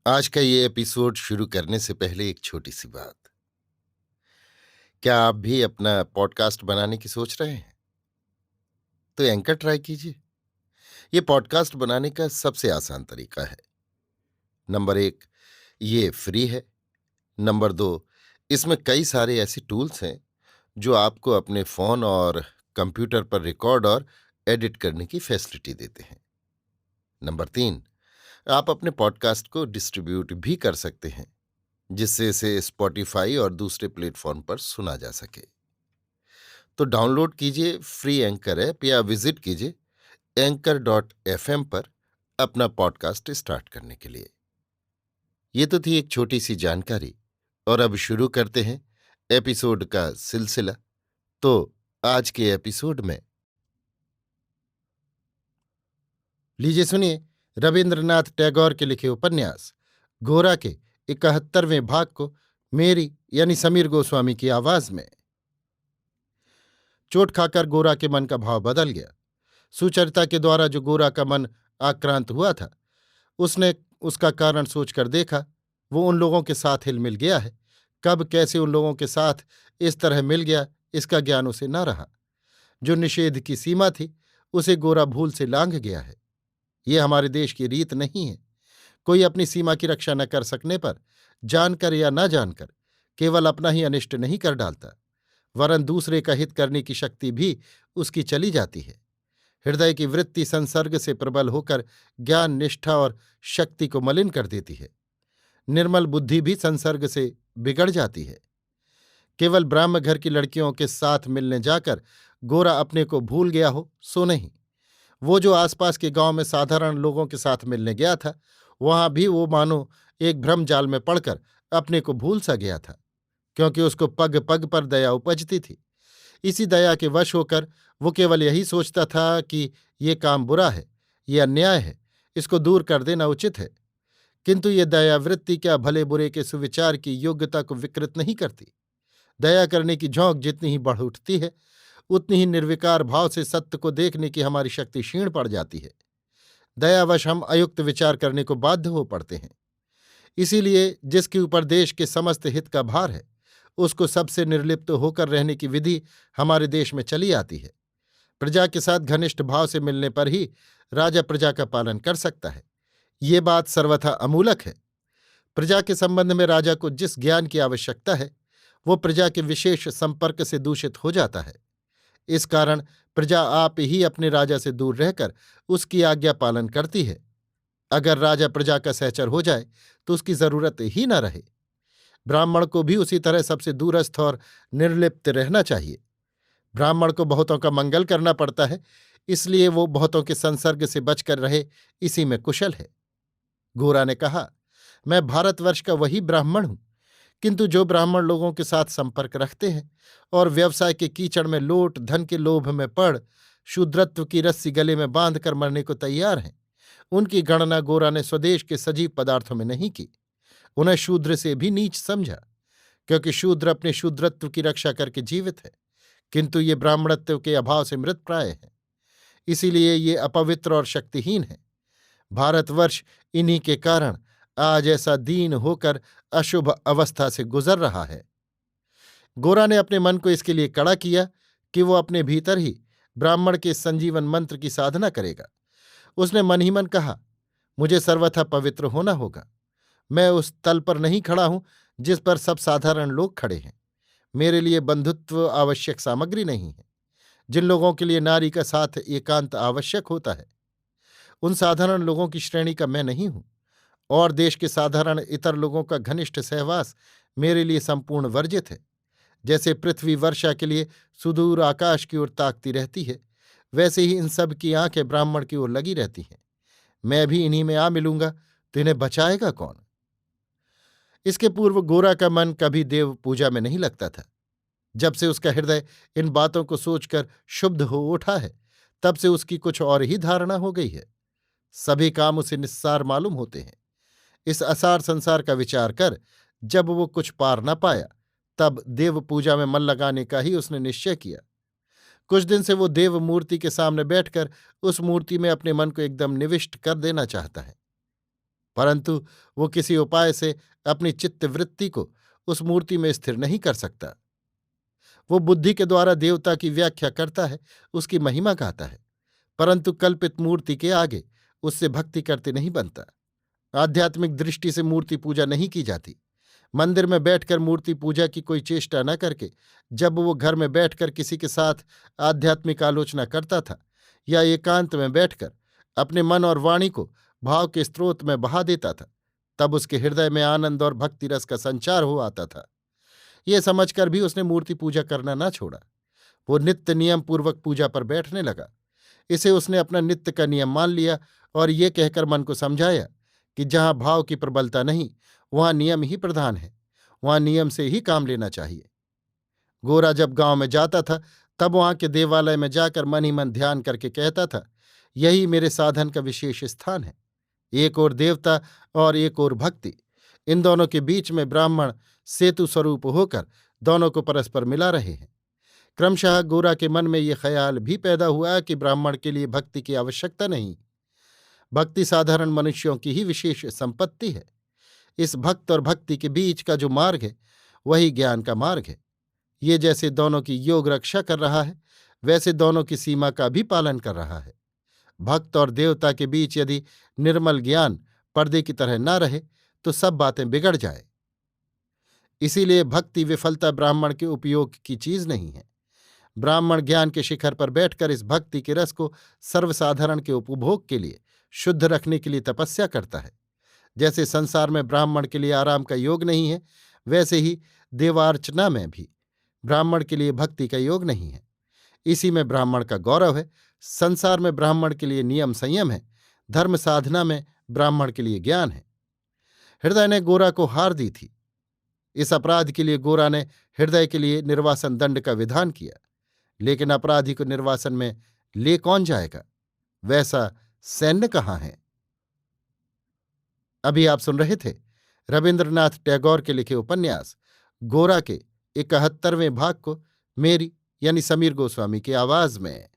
आज का ये एपिसोड शुरू करने से पहले एक छोटी सी बात। क्या आप भी अपना पॉडकास्ट बनाने की सोच रहे हैं? तो एंकर ट्राई कीजिए। ये पॉडकास्ट बनाने का सबसे आसान तरीका है। नंबर एक, ये फ्री है। नंबर दो, इसमें कई सारे ऐसे टूल्स हैं जो आपको अपने फोन और कंप्यूटर पर रिकॉर्ड और एडिट करने की फैसिलिटी देते हैं। नंबर तीन, आप अपने पॉडकास्ट को डिस्ट्रीब्यूट भी कर सकते हैं, जिससे इसे स्पॉटिफाई और दूसरे प्लेटफॉर्म पर सुना जा सके। तो डाउनलोड कीजिए फ्री एंकर ऐप या विजिट कीजिए anchor.fm पर अपना पॉडकास्ट स्टार्ट करने के लिए। ये तो थी एक छोटी सी जानकारी, और अब शुरू करते हैं एपिसोड का सिलसिला। तो आज के एपिसोड में लीजिए सुनिए रविंद्रनाथ टैगोर के लिखे उपन्यास गोरा के 71वें भाग को मेरी यानी समीर गोस्वामी की आवाज में। चोट खाकर गोरा के मन का भाव बदल गया। सुचरिता के द्वारा जो गोरा का मन आक्रांत हुआ था, उसने उसका कारण सोचकर देखा। वो उन लोगों के साथ हिलमिल गया है। कब कैसे उन लोगों के साथ इस तरह मिल गया, इसका ज्ञान उसे न रहा। जो निषेध की सीमा थी, उसे गोरा भूल से लांघ गया है। ये हमारे देश की रीत नहीं है। कोई अपनी सीमा की रक्षा न कर सकने पर जानकर या न जानकर केवल अपना ही अनिष्ट नहीं कर डालता, वरन दूसरे का हित करने की शक्ति भी उसकी चली जाती है। हृदय की वृत्ति संसर्ग से प्रबल होकर ज्ञान, निष्ठा और शक्ति को मलिन कर देती है। निर्मल बुद्धि भी संसर्ग से बिगड़ जाती है। केवल ब्राह्म घर की लड़कियों के साथ मिलने जाकर गोरा अपने को भूल गया हो सो नहीं। वो जो आसपास के गांव में साधारण लोगों के साथ मिलने गया था, वहां भी वो मानो एक भ्रम जाल में पड़कर अपने को भूल सा गया था, क्योंकि उसको पग पग पर दया उपजती थी। इसी दया के वश होकर वो केवल यही सोचता था कि ये काम बुरा है, ये अन्याय है, इसको दूर कर देना उचित है। किंतु ये दयावृत्ति क्या भले बुरे के सुविचार की योग्यता को विकृत नहीं करती। दया करने की झोंक जितनी ही बढ़ उठती है, उतनी ही निर्विकार भाव से सत्य को देखने की हमारी शक्ति क्षीण पड़ जाती है। दयावश हम अयुक्त विचार करने को बाध्य हो पड़ते हैं। इसीलिए जिसके ऊपर देश के समस्त हित का भार है, उसको सबसे निर्लिप्त होकर रहने की विधि हमारे देश में चली आती है। प्रजा के साथ घनिष्ठ भाव से मिलने पर ही राजा प्रजा का पालन कर सकता है। ये बात सर्वथा अमूलक है। प्रजा के संबंध में राजा को जिस ज्ञान की आवश्यकता है, वो प्रजा के विशेष संपर्क से दूषित हो जाता है। इस कारण प्रजा आप ही अपने राजा से दूर रहकर उसकी आज्ञा पालन करती है। अगर राजा प्रजा का सहचर हो जाए तो उसकी जरूरत ही न रहे। ब्राह्मण को भी उसी तरह सबसे दूरस्थ और निर्लिप्त रहना चाहिए। ब्राह्मण को बहुतों का मंगल करना पड़ता है, इसलिए वो बहुतों के संसर्ग से बचकर रहे, इसी में कुशल है। गोरा ने कहा, मैं भारतवर्ष का वही ब्राह्मण हूं, किंतु जो ब्राह्मण लोगों के साथ संपर्क रखते हैं और व्यवसाय के कीचड़ में लोट धन के लोभ में पड़ शूद्रत्व की रस्सी गले में बांधकर मरने को तैयार हैं, उनकी गणना गोरा ने स्वदेश के सजीव पदार्थों में नहीं की। उन्हें शूद्र से भी नीच समझा, क्योंकि शूद्र अपने शूद्रत्व की रक्षा करके जीवित है, किंतु ये ब्राह्मणत्व के अभाव से मृत प्राय है। इसीलिए ये अपवित्र और शक्तिहीन है। भारतवर्ष इन्हीं के कारण आज ऐसा दीन होकर अशुभ अवस्था से गुजर रहा है। गोरा ने अपने मन को इसके लिए कड़ा किया कि वो अपने भीतर ही ब्राह्मण के संजीवन मंत्र की साधना करेगा। उसने मन ही मन कहा, मुझे सर्वथा पवित्र होना होगा। मैं उस तल पर नहीं खड़ा हूं जिस पर सब साधारण लोग खड़े हैं। मेरे लिए बंधुत्व आवश्यक सामग्री नहीं है। जिन लोगों के लिए नारी का साथ एकांत आवश्यक होता है, उन साधारण लोगों की श्रेणी का मैं नहीं हूं। और देश के साधारण इतर लोगों का घनिष्ठ सहवास मेरे लिए संपूर्ण वर्जित है। जैसे पृथ्वी वर्षा के लिए सुदूर आकाश की ओर ताकती रहती है, वैसे ही इन सब की आंखें ब्राह्मण की ओर लगी रहती हैं। मैं भी इन्हीं में आ मिलूंगा तो इन्हें बचाएगा कौन? इसके पूर्व गोरा का मन कभी देव पूजा में नहीं लगता था। जब से उसका हृदय इन बातों को सोचकर शुद्ध हो उठा है, तब से उसकी कुछ और ही धारणा हो गई है। सभी काम उसे निस्सार मालूम होते हैं। इस असार संसार का विचार कर जब वो कुछ पार न पाया, तब देव पूजा में मन लगाने का ही उसने निश्चय किया। कुछ दिन से वो देव मूर्ति के सामने बैठकर उस मूर्ति में अपने मन को एकदम निविष्ट कर देना चाहता है। परंतु वो किसी उपाय से अपनी चित्तवृत्ति को उस मूर्ति में स्थिर नहीं कर सकता। वो बुद्धि के द्वारा देवता की व्याख्या करता है, उसकी महिमा गाता है, परंतु कल्पित मूर्ति के आगे उससे भक्ति करते नहीं बनता। आध्यात्मिक दृष्टि से मूर्ति पूजा नहीं की जाती। मंदिर में बैठकर मूर्ति पूजा की कोई चेष्टा न करके जब वो घर में बैठकर किसी के साथ आध्यात्मिक आलोचना करता था या एकांत में बैठकर अपने मन और वाणी को भाव के स्रोत में बहा देता था, तब उसके हृदय में आनंद और भक्ति रस का संचार हो आता था। ये समझकर भी उसने मूर्ति पूजा करना न छोड़ा। वो नित्य नियम पूर्वक पूजा पर बैठने लगा। इसे उसने अपना नित्य का नियम मान लिया और ये कहकर मन को समझाया कि जहाँ भाव की प्रबलता नहीं, वहाँ नियम ही प्रधान है, वहाँ नियम से ही काम लेना चाहिए। गोरा जब गांव में जाता था तब वहां के देवालय में जाकर मन ही मन ध्यान करके कहता था, यही मेरे साधन का विशेष स्थान है। एक ओर देवता और एक ओर भक्ति, इन दोनों के बीच में ब्राह्मण सेतु स्वरूप होकर दोनों को परस्पर मिला रहे हैं। क्रमशः गोरा के मन में ये ख्याल भी पैदा हुआ कि ब्राह्मण के लिए भक्ति की आवश्यकता नहीं। भक्ति साधारण मनुष्यों की ही विशेष संपत्ति है। इस भक्त और भक्ति के बीच का जो मार्ग है वही ज्ञान का मार्ग है। ये जैसे दोनों की योग रक्षा कर रहा है, वैसे दोनों की सीमा का भी पालन कर रहा है। भक्त और देवता के बीच यदि निर्मल ज्ञान पर्दे की तरह न रहे तो सब बातें बिगड़ जाए। इसीलिए भक्ति विफलता ब्राह्मण के उपयोग की चीज नहीं है। ब्राह्मण ज्ञान के शिखर पर बैठकर इस भक्ति के रस को सर्वसाधारण के उपभोग के लिए शुद्ध रखने के लिए तपस्या करता है। जैसे संसार में ब्राह्मण के लिए आराम का योग नहीं है, वैसे ही देवार्चना में भी ब्राह्मण के लिए भक्ति का योग नहीं है। इसी में ब्राह्मण का गौरव है। संसार में ब्राह्मण के लिए नियम संयम है, धर्म साधना में ब्राह्मण के लिए ज्ञान है। हृदय ने गोरा को हार दी थी। इस अपराध के लिए गोरा ने हृदय के लिए निर्वासन दंड का विधान किया, लेकिन अपराधी को निर्वासन में ले कौन जाएगा? वैसा सैन्य कहाँ है? अभी आप सुन रहे थे रविन्द्रनाथ टैगोर के लिखे उपन्यास गोरा के 71वें भाग को मेरी यानी समीर गोस्वामी की आवाज में।